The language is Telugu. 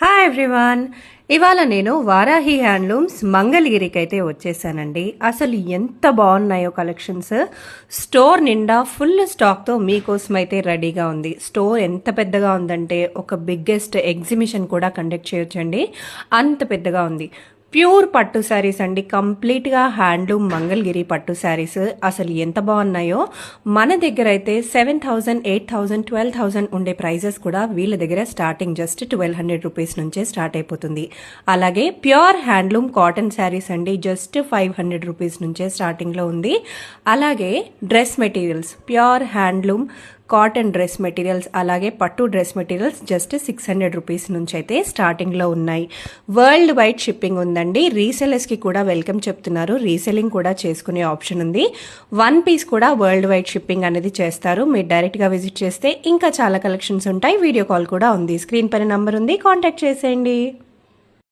Hi everyone. ఇవాళ నేను వారాహి హ్యాండ్లూమ్స్ మంగళగిరికి అయితే వచ్చేసానండి. అసలు ఎంత బాగున్నాయో కలెక్షన్స్. స్టోర్ నిండా ఫుల్ స్టాక్తో మీకోసం అయితే రెడీగా ఉంది. స్టోర్ ఎంత పెద్దగా ఉందంటే ఒక బిగ్గెస్ట్ ఎగ్జిబిషన్ కూడా కండక్ట్ చేయొచ్చండి, అంత పెద్దగా ఉంది. ప్యూర్ పట్టు శారీస్ అండి, కంప్లీట్గా హ్యాండ్లూమ్ మంగళగిరి పట్టు శారీస్. అసలు ఎంత బాగున్నాయో. మన దగ్గర అయితే 7,000, 8,000, 12,000 ఉండే ప్రైజెస్ కూడా వీళ్ళ దగ్గర స్టార్టింగ్ జస్ట్ 1,200 రూపీస్ నుంచే స్టార్ట్ అయిపోతుంది. అలాగే ప్యూర్ హ్యాండ్లూమ్ కాటన్ శారీస్ అండి, జస్ట్ 500 రూపీస్ నుంచే స్టార్టింగ్లో ఉంది. అలాగే dress materials, pure handloom cotton dress materials, అలాగే పట్టు డ్రెస్ మెటీరియల్స్ జస్ట్ 600 రూపీస్ నుంచి అయితే స్టార్టింగ్లో ఉన్నాయి. వరల్డ్ వైడ్ షిప్పింగ్ ఉందండి. రీసెలర్స్కి కూడా వెల్కమ్ చెప్తున్నారు. రీసెల్లింగ్ కూడా చేసుకునే ఆప్షన్ ఉంది. 1 పీస్ కూడా వరల్డ్ వైడ్ షిప్పింగ్ అనేది చేస్తారు. మీరు డైరెక్ట్గా విజిట్ చేస్తే ఇంకా చాలా కలెక్షన్స్ ఉంటాయి. వీడియో కాల్ కూడా ఉంది. స్క్రీన్ పైన నంబర్ ఉంది, కాంటాక్ట్ చేసేయండి.